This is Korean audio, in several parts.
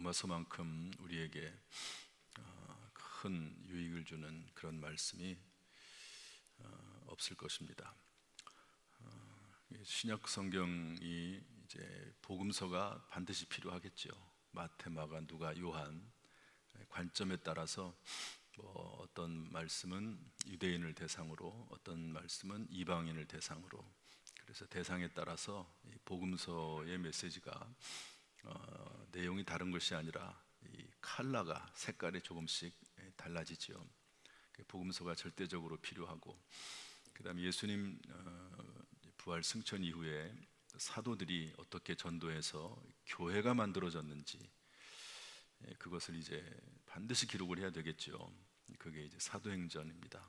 로마서만큼 우리에게 큰 유익을 주는 그런 말씀이 없을 것입니다. 신약 성경이 이제 복음서가 반드시 필요하겠죠. 마태, 마가, 누가, 요한 관점에 따라서 어떤 말씀은 유대인을 대상으로, 어떤 말씀은 이방인을 대상으로, 그래서 대상에 따라서 이 복음서의 메시지가 내용이 다른 것이 아니라 이 컬러가, 색깔이 조금씩 달라지죠. 복음서가 절대적으로 필요하고, 그 다음에 예수님 부활 승천 이후에 사도들이 어떻게 전도해서 교회가 만들어졌는지, 그것을 이제 반드시 기록을 해야 되겠죠. 그게 이제 사도행전입니다.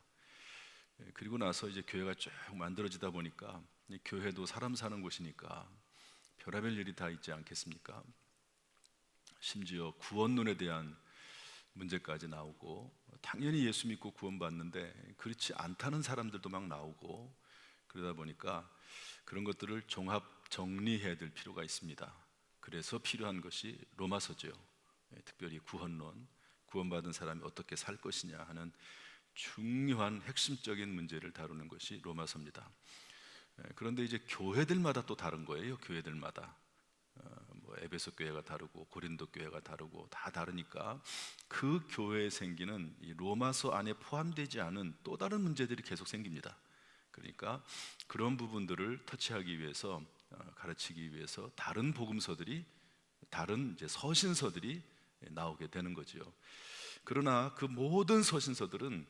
그리고 나서 이제 교회가 쭉 만들어지다 보니까, 교회도 사람 사는 곳이니까 별의별 일이 다 있지 않겠습니까? 심지어 구원론에 대한 문제까지 나오고, 당연히 예수 믿고 구원받는데 그렇지 않다는 사람들도 막 나오고, 그러다 보니까 그런 것들을 종합 정리해야 될 필요가 있습니다. 그래서 필요한 것이 로마서죠. 특별히 구원론, 구원받은 사람이 어떻게 살 것이냐 하는 중요한 핵심적인 문제를 다루는 것이 로마서입니다. 그런데 이제 교회들마다 또 다른 거예요. 교회들마다 에베소 교회가 다르고 고린도 교회가 다르고 다 다르니까 그 교회에 생기는 이 로마서 안에 포함되지 않은 또 다른 문제들이 계속 생깁니다. 그러니까 그런 부분들을 터치하기 위해서, 가르치기 위해서 다른 복음서들이, 다른 이제 서신서들이 나오게 되는 거죠. 그러나 그 모든 서신서들은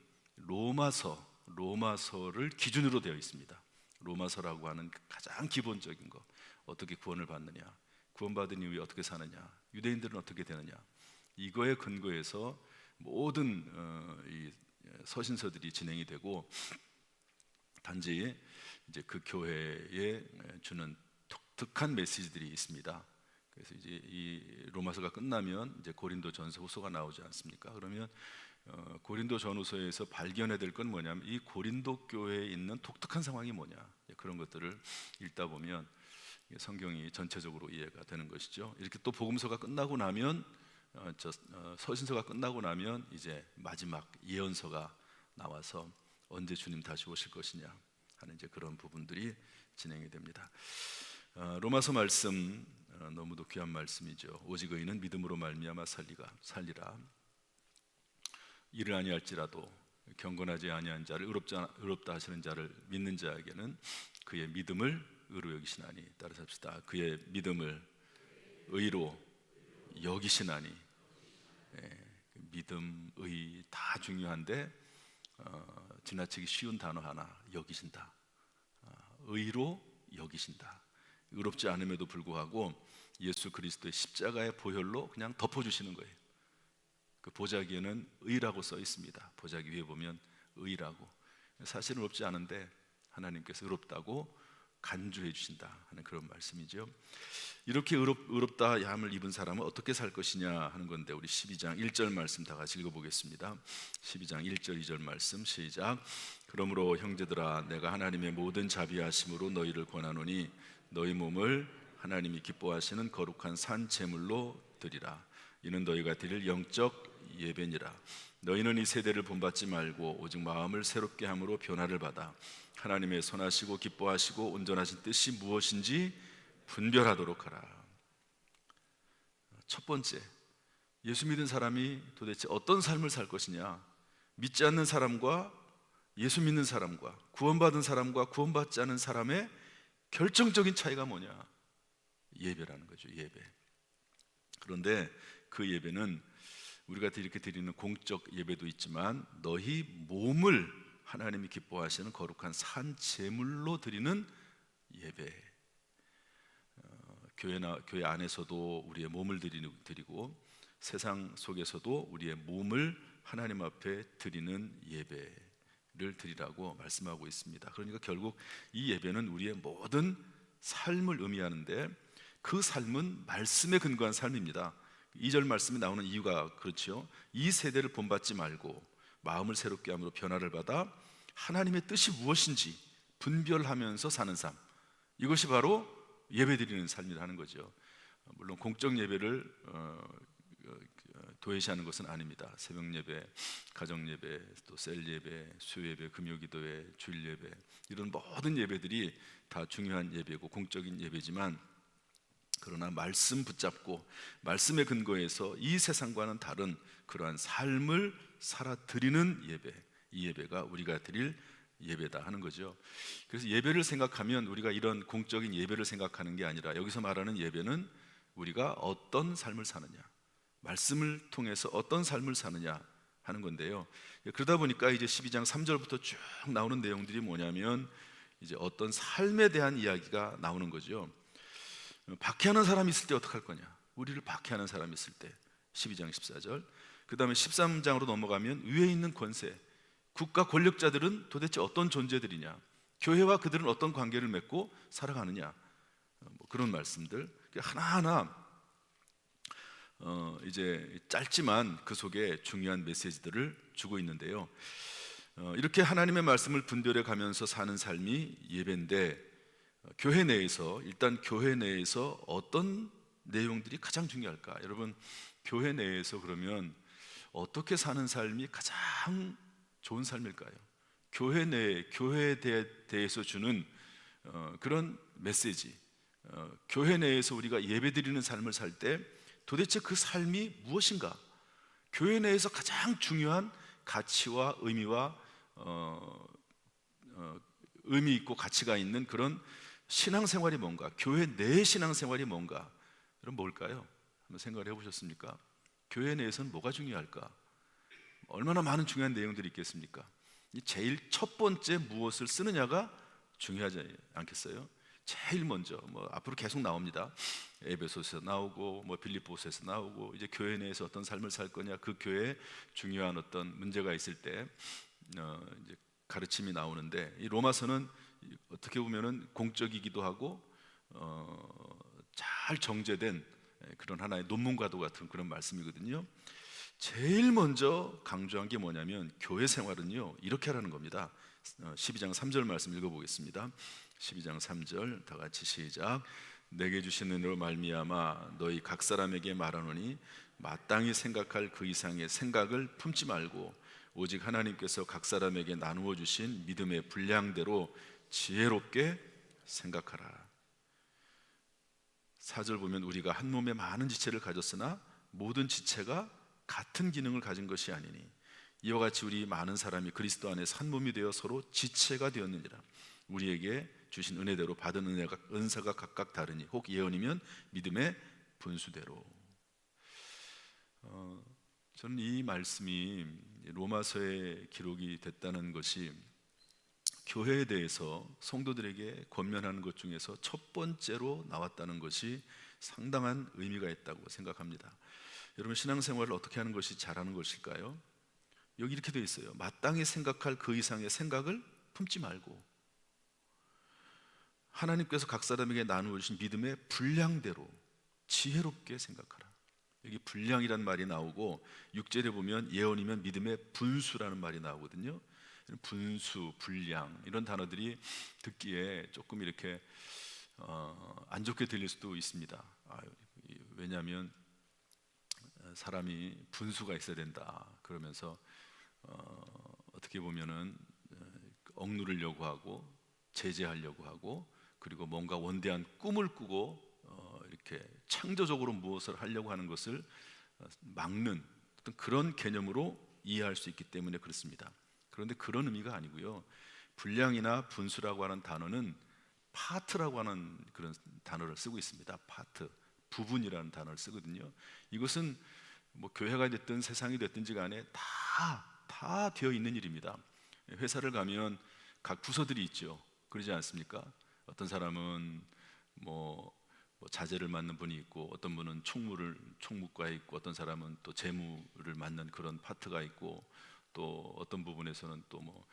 로마서를 기준으로 되어 있습니다. 로마서라고 하는 가장 기본적인 것, 어떻게 구원을 받느냐, 구원받은 이후에 어떻게 사느냐, 유대인들은 어떻게 되느냐, 이거에 근거해서 모든 이 서신서들이 진행이 되고, 단지 이제 그 교회에 주는 독특한 메시지들이 있습니다. 그래서 이제 이 로마서가 끝나면 이제 고린도 전서 후서가 나오지 않습니까? 그러면 고린도 전후서에서 발견해야 될 건 뭐냐면, 이 고린도 교회에 있는 독특한 상황이 뭐냐, 그런 것들을 읽다 보면 성경이 전체적으로 이해가 되는 것이죠. 이렇게 또 복음서가 끝나고 나면, 서신서가 끝나고 나면 이제 마지막 예언서가 나와서 언제 주님 다시 오실 것이냐 하는 이제 그런 부분들이 진행이 됩니다. 로마서 말씀 너무도 귀한 말씀이죠. 오직 의인은 믿음으로 말미암아 살리라. 이를 아니할지라도 경건하지 아니한 자를 의롭다 하시는 자를 믿는 자에게는 그의 믿음을 의로 여기시나니, 따라서 합시다. 그의 믿음을 의로 여기시나니. 믿음, 의 다 중요한데 지나치기 쉬운 단어 하나, 여기신다. 의로 여기신다. 의롭지 않음에도 불구하고 예수 그리스도의 십자가의 보혈로 그냥 덮어주시는 거예요. 그 보자기에는 의라고 써 있습니다. 보자기 위에 보면 의라고. 사실은 의롭지 않은데 하나님께서 의롭다고 간주해 주신다 하는 그런 말씀이죠. 이렇게 의롭다 함을 입은 사람은 어떻게 살 것이냐 하는 건데, 우리 12장 1절 말씀 다 같이 읽어보겠습니다. 12장 1절 2절 말씀 시작. 그러므로 형제들아, 내가 하나님의 모든 자비하심으로 너희를 권하노니 너희 몸을 하나님이 기뻐하시는 거룩한 산 제물로 드리라. 이는 너희가 드릴 영적 예배니라. 너희는 이 세대를 본받지 말고 오직 마음을 새롭게 함으로 변화를 받아 하나님의 선하시고 기뻐하시고 온전하신 뜻이 무엇인지 분별하도록 하라. 첫 번째, 예수 믿은 사람이 도대체 어떤 삶을 살 것이냐, 믿지 않는 사람과 예수 믿는 사람과 구원받은 사람과 구원받지 않은 사람의 결정적인 차이가 뭐냐, 예배라는 거죠. 예배. 그런데 그 예배는 우리가 이렇게 드리는 공적 예배도 있지만, 너희 몸을 하나님이 기뻐하시는 거룩한 산 제물로 드리는 예배. 교회 안에서도 우리의 몸을 드리고 세상 속에서도 우리의 몸을 하나님 앞에 드리는 예배를 드리라고 말씀하고 있습니다. 그러니까 결국 이 예배는 우리의 모든 삶을 의미하는데, 그 삶은 말씀에 근거한 삶입니다. 2절 말씀이 나오는 이유가 그렇죠. 이 세대를 본받지 말고 마음을 새롭게 함으로 변화를 받아 하나님의 뜻이 무엇인지 분별하면서 사는 삶, 이것이 바로 예배드리는 삶이라는 거죠. 물론 공적 예배를 도외시하는 것은 아닙니다. 새벽 예배, 가정 예배, 또 셀 예배, 수요 예배, 금요 기도회, 주일 예배, 이런 모든 예배들이 다 중요한 예배고 공적인 예배지만, 그러나 말씀 붙잡고 말씀의 근거에서 이 세상과는 다른 그러한 삶을 살아 드리는 예배, 이 예배가 우리가 드릴 예배다 하는 거죠. 그래서 예배를 생각하면 우리가 이런 공적인 예배를 생각하는 게 아니라, 여기서 말하는 예배는 우리가 어떤 삶을 사느냐, 말씀을 통해서 어떤 삶을 사느냐 하는 건데요. 그러다 보니까 이제 12장 3절부터 쭉 나오는 내용들이 뭐냐면, 이제 어떤 삶에 대한 이야기가 나오는 거죠. 박해하는 사람이 있을 때 어떡할 거냐, 우리를 박해하는 사람이 있을 때 12장 14절, 그 다음에 13장으로 넘어가면 위에 있는 권세, 국가 권력자들은 도대체 어떤 존재들이냐, 교회와 그들은 어떤 관계를 맺고 살아가느냐, 그런 말씀들 하나하나 이제 짧지만 그 속에 중요한 메시지들을 주고 있는데요. 이렇게 하나님의 말씀을 분별해 가면서 사는 삶이 예배인데, 교회 내에서 일단 교회 내에서 어떤 내용들이 가장 중요할까? 여러분, 교회 내에서 그러면 어떻게 사는 삶이 가장 좋은 삶일까요? 교회 내, 교회에 대해서 주는 그런 메시지, 교회 내에서 우리가 예배드리는 삶을 살 때 도대체 그 삶이 무엇인가? 교회 내에서 가장 중요한 가치와 의미와 의미 있고 가치가 있는 그런 신앙생활이 뭔가, 교회 내의 신앙생활이 뭔가, 그럼 뭘까요? 한번 생각을 해보셨습니까? 교회 내에서는 뭐가 중요할까? 얼마나 많은 중요한 내용들이 있겠습니까? 제일 첫 번째 무엇을 쓰느냐가 중요하지 않겠어요? 제일 먼저 앞으로 계속 나옵니다. 에베소서에서 나오고 빌립보서에서 나오고, 이제 교회 내에서 어떤 삶을 살 거냐, 그 교회에 중요한 어떤 문제가 있을 때 이제 가르침이 나오는데, 이 로마서는 어떻게 보면은 공적이기도 하고 잘 정제된 그런 하나의 논문과도 같은 그런 말씀이거든요. 제일 먼저 강조한 게 뭐냐면, 교회 생활은요 이렇게 하라는 겁니다. 12장 3절 말씀 읽어보겠습니다. 12장 3절 다 같이 시작. 내게 주신 은혜로 말미암아 너희 각 사람에게 말하노니 마땅히 생각할 그 이상의 생각을 품지 말고 오직 하나님께서 각 사람에게 나누어 주신 믿음의 분량대로 지혜롭게 생각하라. 4절 보면 우리가 한 몸에 많은 지체를 가졌으나 모든 지체가 같은 기능을 가진 것이 아니니 이와 같이 우리 많은 사람이 그리스도 안에서 한 몸이 되어 서로 지체가 되었느니라. 우리에게 주신 은혜대로 받은 은사가 각각 다르니 혹 예언이면 믿음의 분수대로. 저는 이 말씀이 로마서에 기록이 됐다는 것이 교회에 대해서 성도들에게 권면하는 것 중에서 첫 번째로 나왔다는 것이 상당한 의미가 있다고 생각합니다. 여러분, 신앙생활을 어떻게 하는 것이 잘하는 것일까요? 여기 이렇게 되어 있어요. 마땅히 생각할 그 이상의 생각을 품지 말고 하나님께서 각 사람에게 나누어 주신 믿음의 분량대로 지혜롭게 생각하라. 여기 분량이란 말이 나오고 6절에 보면 예언이면 믿음의 분수라는 말이 나오거든요. 분수, 분량 이런 단어들이 듣기에 조금 이렇게 안 좋게 들릴 수도 있습니다. 왜냐하면 사람이 분수가 있어야 된다 그러면서 어떻게 보면은 억누르려고 하고 제재하려고 하고, 그리고 뭔가 원대한 꿈을 꾸고 이렇게 창조적으로 무엇을 하려고 하는 것을 막는 어떤 그런 개념으로 이해할 수 있기 때문에 그렇습니다. 그런데 그런 의미가 아니고요. 분량이나 분수라고 하는 단어는 파트라고 하는 그런 단어를 쓰고 있습니다. 파트, 부분이라는 단어를 쓰거든요. 이것은 교회가 됐든 세상이 됐든지 간에 다 되어 있는 일입니다. 회사를 가면 각 부서들이 있죠. 그러지 않습니까? 어떤 사람은 자재를 맡는 분이 있고, 어떤 분은 총무과에 있고, 어떤 사람은 또 재무를 맡는 그런 파트가 있고, 또 어떤 부분에서는 또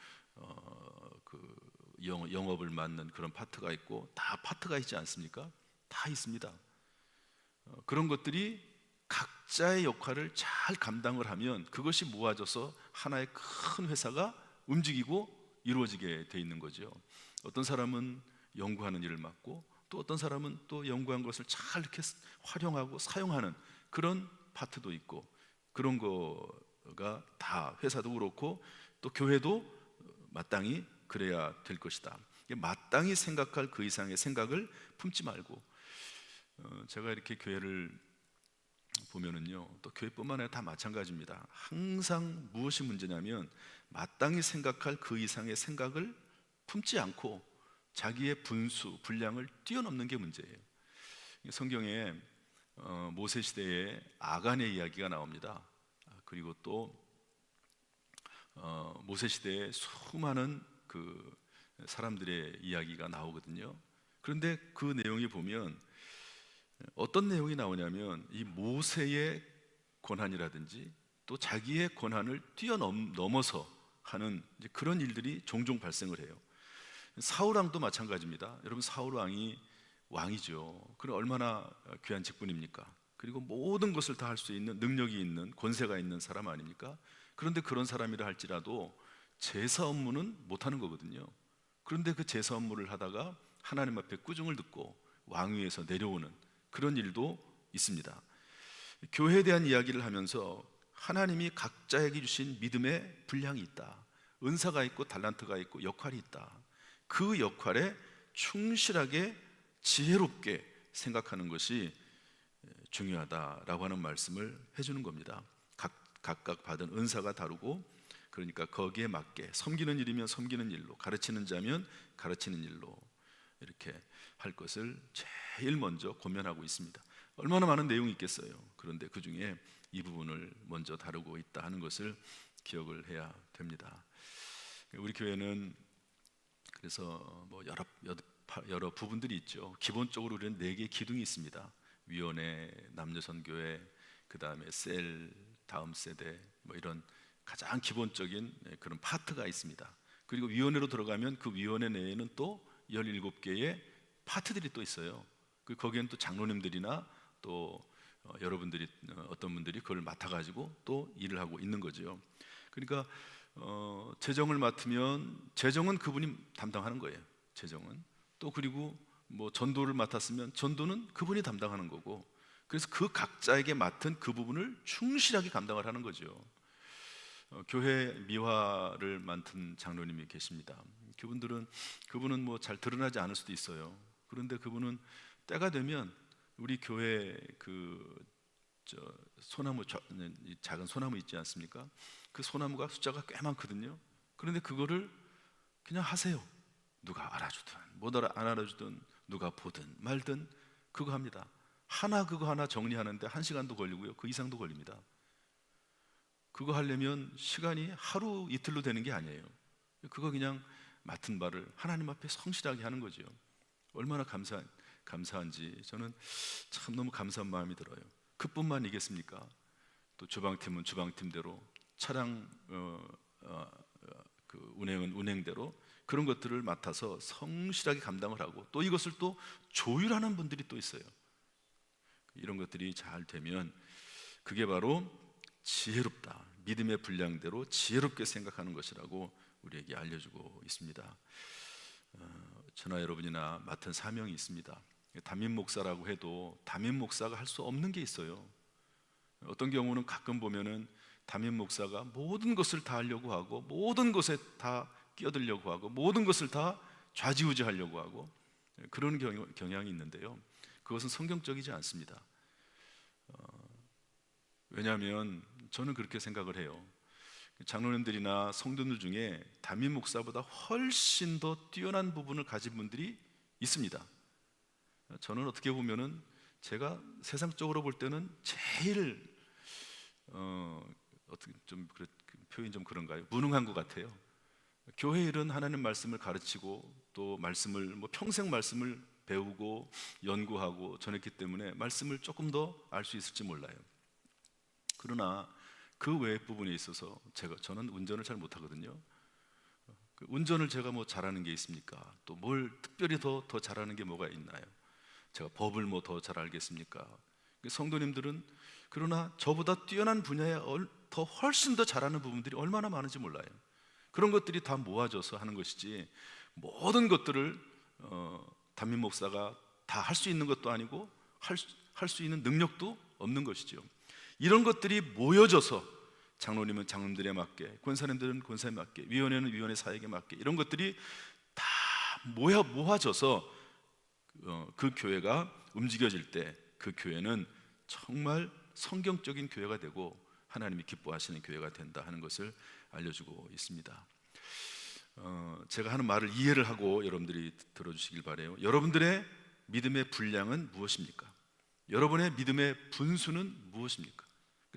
영업을 맡는 그런 파트가 있고, 다 파트가 있지 않습니까? 다 있습니다. 그런 것들이 각자의 역할을 잘 감당을 하면 그것이 모아져서 하나의 큰 회사가 움직이고 이루어지게 돼 있는 거죠. 어떤 사람은 연구하는 일을 맡고, 또 어떤 사람은 또 연구한 것을 잘 이렇게 활용하고 사용하는 그런 파트도 있고 그런 거가 다 회사도 그렇고 또 교회도 마땅히 그래야 될 것이다. 마땅히 생각할 그 이상의 생각을 품지 말고, 제가 이렇게 교회를 보면은요, 또 교회뿐만 아니라 다 마찬가지입니다. 항상 무엇이 문제냐면 마땅히 생각할 그 이상의 생각을 품지 않고 자기의 분수, 분량을 뛰어넘는 게 문제예요. 성경에 모세 시대에 아간의 이야기가 나옵니다. 그리고 또 모세 시대에 수많은 그 사람들의 이야기가 나오거든요. 그런데 그 내용이 보면 어떤 내용이 나오냐면 이 모세의 권한이라든지 또 자기의 권한을 뛰어넘어서 하는 이제 그런 일들이 종종 발생을 해요. 사울 왕도 마찬가지입니다. 여러분, 사울 왕이 왕이죠. 그럼 얼마나 귀한 직분입니까? 그리고 모든 것을 다 할 수 있는 능력이 있는 권세가 있는 사람 아닙니까? 그런데 그런 사람이라 할지라도 제사 업무는 못하는 거거든요. 그런데 그 제사 업무를 하다가 하나님 앞에 꾸중을 듣고 왕위에서 내려오는 그런 일도 있습니다. 교회에 대한 이야기를 하면서 하나님이 각자에게 주신 믿음의 분량이 있다, 은사가 있고 달란트가 있고 역할이 있다. 그 역할에 충실하게 지혜롭게 생각하는 것이 중요하다라고 하는 말씀을 해주는 겁니다. 각각 받은 은사가 다르고, 그러니까 거기에 맞게 섬기는 일이면 섬기는 일로, 가르치는 자면 가르치는 일로 이렇게 할 것을 제일 먼저 권면하고 있습니다. 얼마나 많은 내용이 있겠어요. 그런데 그 중에 이 부분을 먼저 다루고 있다 하는 것을 기억을 해야 됩니다. 우리 교회는 그래서 뭐 여러 부분들이 있죠. 기본적으로 우리는 4개의 기둥이 있습니다. 위원회, 남녀선교회, 그 다음에 셀, 다음 세대, 뭐 이런 가장 기본적인 그런 파트가 있습니다. 그리고 위원회로 들어가면 그 위원회 내에는 또 17개의 파트들이 또 있어요. 거기에는 또 장로님들이나 또 여러분들이 어떤 분들이 그걸 맡아가지고 또 일을 하고 있는 거죠. 그러니까 재정을 맡으면 재정은 그분이 담당하는 거예요. 재정은 또, 그리고 뭐 전도를 맡았으면 전도는 그분이 담당하는 거고, 그래서 그 각자에게 맡은 그 부분을 충실하게 감당을 하는 거죠. 교회 미화를 맡은 장로님이 계십니다. 그분은 뭐 잘 드러나지 않을 수도 있어요. 그런데 그분은 때가 되면 우리 교회 소나무, 작은 소나무 있지 않습니까? 그 소나무가 숫자가 꽤 많거든요. 그런데 그거를 그냥 하세요. 누가 알아주든 안 알아주든 누가 보든 말든 그거 합니다. 그거 하나 정리하는데 1시간도 걸리고요, 그 이상도 걸립니다. 그거 하려면 시간이 하루 이틀로 되는 게 아니에요. 그거 그냥 맡은 바를 하나님 앞에 성실하게 하는 거죠. 얼마나 감사한지 저는 참 너무 감사한 마음이 들어요. 그뿐만이겠습니까? 또 주방팀은 주방팀대로, 차량 그 운행은 운행대로 그런 것들을 맡아서 성실하게 감당을 하고, 또 이것을 또 조율하는 분들이 또 있어요. 이런 것들이 잘 되면 그게 바로 지혜롭다, 믿음의 분량대로 지혜롭게 생각하는 것이라고 우리에게 알려주고 있습니다. 저나 여러분이나 맡은 사명이 있습니다. 담임 목사라고 해도 담임 목사가 할 수 없는 게 있어요. 어떤 경우는 가끔 보면은 담임 목사가 모든 것을 다 하려고 하고, 모든 것에 다 끼어들려고 하고, 모든 것을 다 좌지우지하려고 하고, 그런 경향이 있는데요, 그것은 성경적이지 않습니다. 왜냐하면 저는 그렇게 생각을 해요. 장로님들이나 성도들 중에 담임 목사보다 훨씬 더 뛰어난 부분을 가진 분들이 있습니다. 저는 어떻게 보면은 제가 세상적으로 볼 때는 제일 어떻게 좀 표현이 좀 그런가요? 무능한 것 같아요. 교회 일은 하나님 말씀을 가르치고 또 말씀을 평생 말씀을 배우고 연구하고 전했기 때문에 말씀을 조금 더 알 수 있을지 몰라요. 그러나 그 외의 부분에 있어서 저는 운전을 잘 못하거든요. 운전을 제가 뭐 잘하는 게 있습니까? 또 뭘 특별히 더 잘하는 게 뭐가 있나요? 제가 법을 뭐 더 잘 알겠습니까? 성도님들은 그러나 저보다 뛰어난 분야에 더 훨씬 더 잘하는 부분들이 얼마나 많은지 몰라요. 그런 것들이 다 모아져서 하는 것이지, 모든 것들을 담임 목사가 다 할 수 있는 것도 아니고 할 수 있는 능력도 없는 것이죠. 이런 것들이 모여져서 장로님은 장로님들에 맞게, 권사님들은 권사에 맞게, 위원회는 위원회 사역에 맞게, 이런 것들이 다 모아져서 그 교회가 움직여질 때 그 교회는 정말 성경적인 교회가 되고 하나님이 기뻐하시는 교회가 된다 하는 것을 알려주고 있습니다. 제가 하는 말을 이해를 하고 여러분들이 들어주시길 바라요. 여러분들의 믿음의 분량은 무엇입니까? 여러분의 믿음의 분수는 무엇입니까?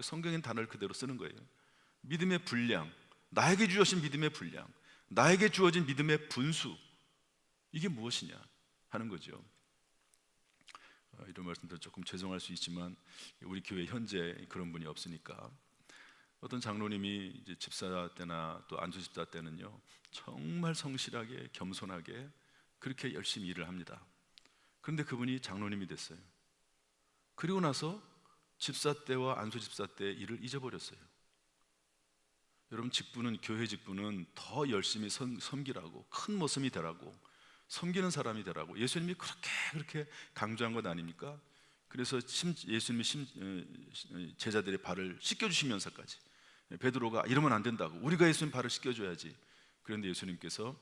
성경인 단어를 그대로 쓰는 거예요. 믿음의 분량, 나에게 주어진 믿음의 분량, 나에게 주어진 믿음의 분수, 이게 무엇이냐 하는 거죠. 이런 말씀도 조금 죄송할 수 있지만 우리 교회 현재 그런 분이 없으니까, 어떤 장로님이 이제 집사 때나 또 안수 집사 때는요, 정말 성실하게 겸손하게 그렇게 열심히 일을 합니다. 그런데 그분이 장로님이 됐어요. 그리고 나서 집사 때와 안수 집사 때 일을 잊어버렸어요. 여러분, 직분은, 교회 직분은 더 열심히 섬기라고, 큰 모습이 되라고, 섬기는 사람이 되라고 예수님이 그렇게 강조한 것 아닙니까? 그래서 예수님이 제자들의 발을 씻겨주시면서까지, 베드로가 이러면 안 된다고, 우리가 예수님 발을 씻겨줘야지. 그런데 예수님께서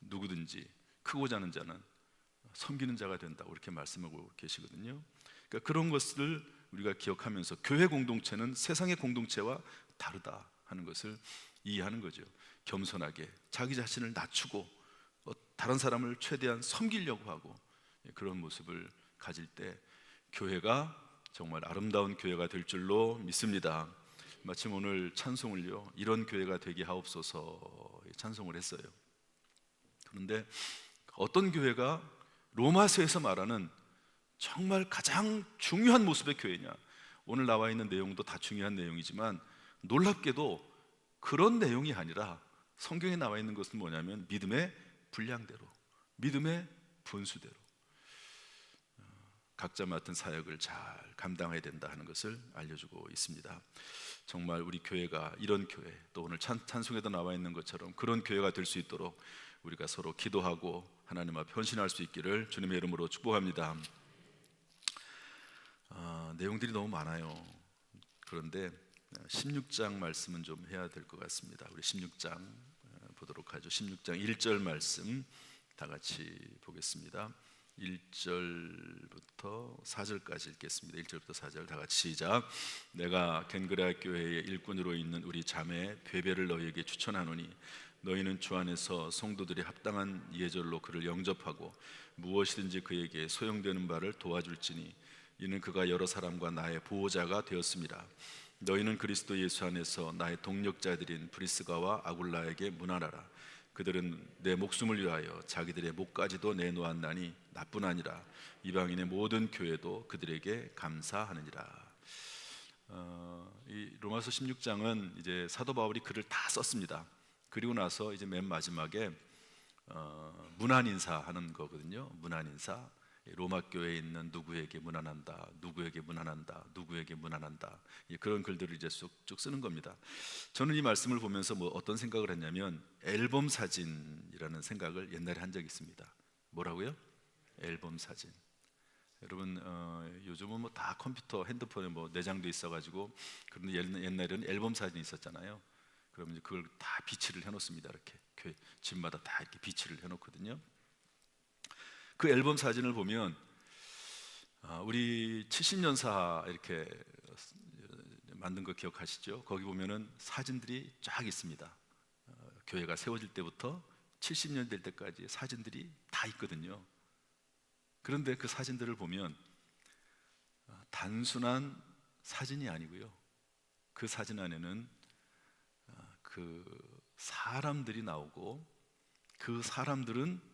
누구든지 크고 작은 자는 섬기는 자가 된다고 이렇게 말씀하고 계시거든요. 그러니까 그런 것을 우리가 기억하면서 교회 공동체는 세상의 공동체와 다르다 하는 것을 이해하는 거죠. 겸손하게 자기 자신을 낮추고 다른 사람을 최대한 섬기려고 하고, 그런 모습을 가질 때 교회가 정말 아름다운 교회가 될 줄로 믿습니다. 마침 오늘 찬송을요, 이런 교회가 되게 하옵소서 찬송을 했어요. 그런데 어떤 교회가 로마서에서 말하는 정말 가장 중요한 모습의 교회냐? 오늘 나와 있는 내용도 다 중요한 내용이지만 놀랍게도 그런 내용이 아니라 성경에 나와 있는 것은 뭐냐면 믿음의 분량대로, 믿음의 분수대로 각자 맡은 사역을 잘 감당해야 된다 하는 것을 알려주고 있습니다. 정말 우리 교회가 이런 교회, 또 오늘 찬송에도 나와 있는 것처럼 그런 교회가 될 수 있도록 우리가 서로 기도하고 하나님 앞에 헌신할 수 있기를 주님의 이름으로 축복합니다. 내용들이 너무 많아요. 그런데 16장 말씀은 좀 해야 될 것 같습니다. 우리 16장 보도록 하죠. 16장 1절 말씀 다 같이 보겠습니다. 1절부터 4절까지 읽겠습니다. 1절부터 4절 다 같이 시작. 내가 겐그레아 교회의 일꾼으로 있는 우리 자매 베베를 너희에게 추천하노니 너희는 주 안에서 성도들이 합당한 예절로 그를 영접하고 무엇이든지 그에게 소용되는 바를 도와줄지니 이는 그가 여러 사람과 나의 보호자가 되었습니다. 너희는 그리스도 예수 안에서 나의 동력자들인 브리스가와 아굴라에게 문안하라. 그들은 내 목숨을 위하여 자기들의 목까지도 내놓았나니 나뿐 아니라 이방인의 모든 교회도 그들에게 감사하느니라. 이 로마서 16장은 이제 사도 바울이 글을 다 썼습니다. 그리고 나서 이제 맨 마지막에 문안 인사하는 거거든요. 문안 인사. 로마 교회에 있는 누구에게 문안한다, 누구에게 문안한다, 누구에게 문안한다, 그런 글들을 이제 쭉 쓰는 겁니다. 저는 이 말씀을 보면서 어떤 생각을 했냐면 앨범 사진이라는 생각을 옛날에 한 적이 있습니다. 뭐라고요? 앨범 사진. 여러분 요즘은 다 컴퓨터, 핸드폰에 내장돼 있어가지고, 그런데 옛날에는 앨범 사진이 있었잖아요. 그러면 이제 그걸 다 비치를 해놓습니다. 이렇게 교회 집마다 다 이렇게 비치를 해놓거든요. 그 앨범 사진을 보면 우리 70년사 이렇게 만든 거 기억하시죠? 거기 보면은 사진들이 쫙 있습니다. 교회가 세워질 때부터 70년 될 때까지 사진들이 다 있거든요. 그런데 그 사진들을 보면 단순한 사진이 아니고요, 그 사진 안에는 그 사람들이 나오고, 그 사람들은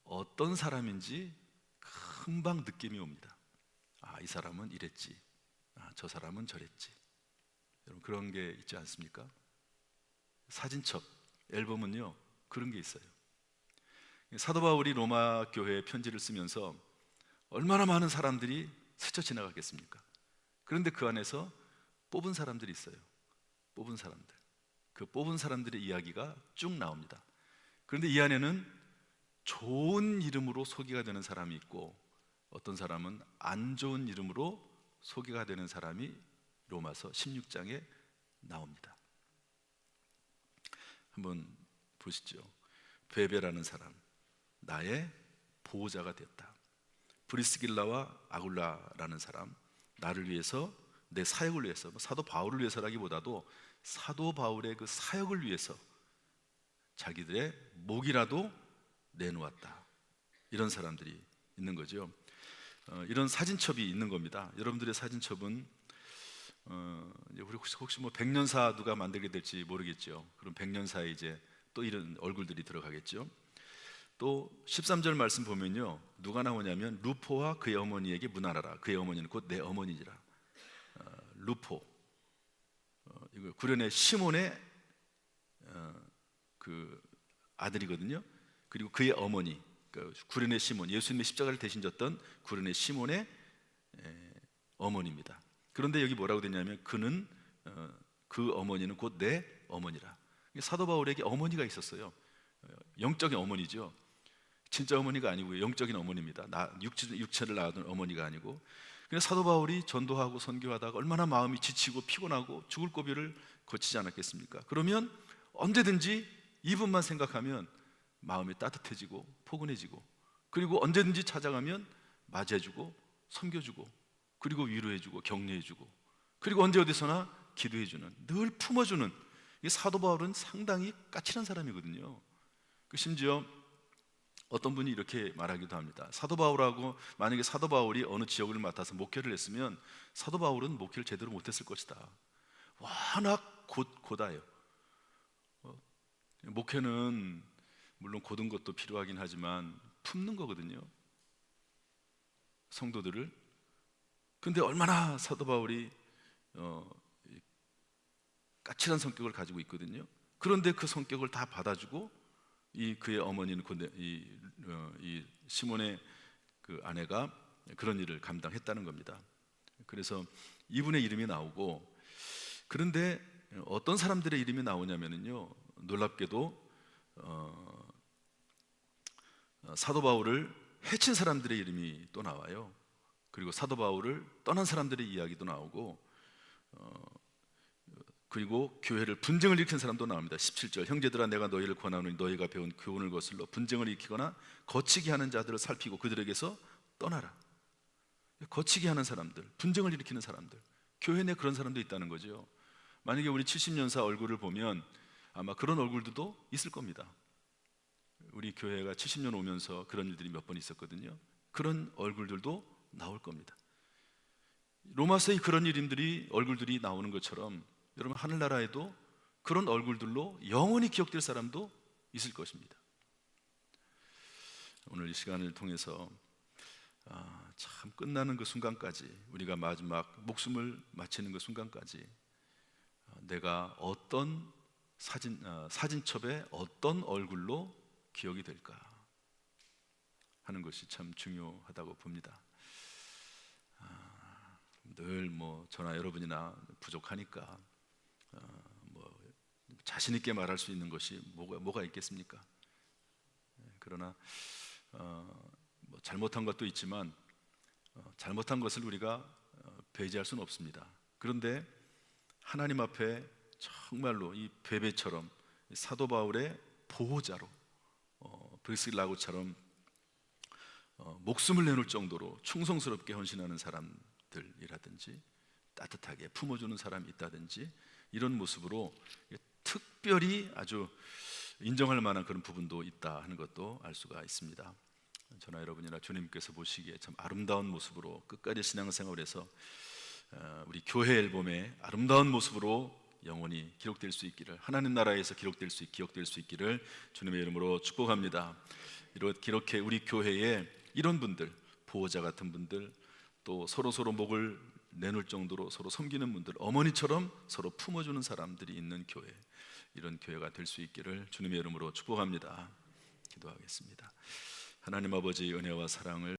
어떤 사람인지 금방 느낌이 옵니다. 이 사람은 이랬지, 저 사람은 저랬지. 여러분 그런 게 있지 않습니까? 사진첩, 앨범은요 그런 게 있어요. 사도 바울이 로마 교회에 편지를 쓰면서 얼마나 많은 사람들이 스쳐 지나갔겠습니까? 그런데 그 안에서 뽑은 사람들이 있어요. 뽑은 사람들. 그 뽑은 사람들의 이야기가 쭉 나옵니다. 그런데 이 안에는 좋은 이름으로 소개가 되는 사람이 있고, 어떤 사람은 안 좋은 이름으로 소개가 되는 사람이 로마서 16장에 나옵니다. 한번 보시죠. 베베라는 사람, 나의 보호자가 됐다. 브리스길라와 아굴라라는 사람, 나를 위해서, 내 사역을 위해서, 사도 바울을 위해서라기보다도 사도 바울의 그 사역을 위해서 자기들의 목이라도 내놓았다. 이런 사람들이 있는 거죠. 이런 사진첩이 있는 겁니다. 여러분들의 사진첩은 우리 혹시 뭐 백년사 누가 만들게 될지 모르겠죠. 그럼 백년사에 이제 또 이런 얼굴들이 들어가겠죠. 또 13절 말씀 보면요, 누가 나오냐면 루포와 그의 어머니에게 문하라라. 그의 어머니는 곧 내 어머니니라. 루포, 이거 구련의 시몬의 그 아들이거든요. 그리고 그의 어머니, 구련의 시몬, 예수님의 십자가를 대신 졌던 구련의 시몬의 어머니입니다. 그런데 여기 뭐라고 되냐면 그는 그 어머니는 곧 내 어머니라. 사도 바울에게 어머니가 있었어요. 영적인 어머니죠. 진짜 어머니가 아니고요, 영적인 어머니입니다. 육체를 낳았던 어머니가 아니고. 그래서 사도 바울이 전도하고 선교하다가 얼마나 마음이 지치고 피곤하고 죽을 고비를 거치지 않았겠습니까? 그러면 언제든지 이분만 생각하면 마음이 따뜻해지고 포근해지고, 그리고 언제든지 찾아가면 맞이해주고 섬겨주고, 그리고 위로해주고 격려해주고, 그리고 언제 어디서나 기도해주는, 늘 품어주는, 이 사도 바울은 상당히 까칠한 사람이거든요. 심지어 어떤 분이 이렇게 말하기도 합니다. 사도 바울하고, 만약에 사도 바울이 어느 지역을 맡아서 목회를 했으면 사도 바울은 목회를 제대로 못했을 것이다. 워낙 고다예요. 목회는 물론 고든 것도 필요하긴 하지만 품는 거거든요, 성도들을. 근데 얼마나 사도 바울이 까칠한 성격을 가지고 있거든요. 그런데 그 성격을 다 받아주고, 이 그의 어머니는 이 시몬의 그 아내가 그런 일을 감당했다는 겁니다. 그래서 이분의 이름이 나오고, 그런데 어떤 사람들의 이름이 나오냐면요, 놀랍게도 사도 바울을 해친 사람들의 이름이 또 나와요. 그리고 사도 바울을 떠난 사람들의 이야기도 나오고, 그리고 교회를 분쟁을 일으킨 사람도 나옵니다. 17절, 형제들아 내가 너희를 권하노니 너희가 배운 교훈을 거슬러 분쟁을 일으키거나 거치게 하는 자들을 살피고 그들에게서 떠나라. 거치게 하는 사람들, 분쟁을 일으키는 사람들, 교회 내 그런 사람도 있다는 거죠. 만약에 우리 70년사 얼굴을 보면 아마 그런 얼굴들도 있을 겁니다. 우리 교회가 70년 오면서 그런 일들이 몇 번 있었거든요. 그런 얼굴들도 나올 겁니다. 로마서의 그런 얼굴들이 나오는 것처럼 여러분, 하늘나라에도 그런 얼굴들로 영원히 기억될 사람도 있을 것입니다. 오늘 이 시간을 통해서 참 끝나는 그 순간까지, 우리가 마지막 목숨을 마치는 그 순간까지 내가 어떤 사진첩에 어떤 얼굴로 기억이 될까 하는 것이 참 중요하다고 봅니다. 늘 뭐 저나 여러분이나 부족하니까 뭐 자신 있게 말할 수 있는 것이 뭐가 있겠습니까? 그러나 뭐 잘못한 것도 있지만 잘못한 것을 우리가 배제할 수는 없습니다. 그런데 하나님 앞에 정말로 이 베베처럼 사도 바울의 보호자로, 브리스길라처럼 목숨을 내놓을 정도로 충성스럽게 헌신하는 사람들이라든지, 따뜻하게 품어주는 사람이 있다든지, 이런 모습으로 특별히 아주 인정할 만한 그런 부분도 있다 하는 것도 알 수가 있습니다. 저나 여러분이나 주님께서 보시기에 참 아름다운 모습으로 끝까지 신앙생활에서 우리 교회 앨범에 아름다운 모습으로 영원히 기록될 수 있기를, 하나님 나라에서 기억될 수 있기를 주님의 이름으로 축복합니다. 이렇게 우리 교회에 이런 분들, 보호자 같은 분들, 또 서로 목을 내놓을 정도로 서로 섬기는 분들, 어머니처럼 서로 품어주는 사람들이 있는 교회, 이런 교회가 될 수 있기를 주님의 이름으로 축복합니다. 기도하겠습니다. 하나님 아버지, 은혜와 사랑을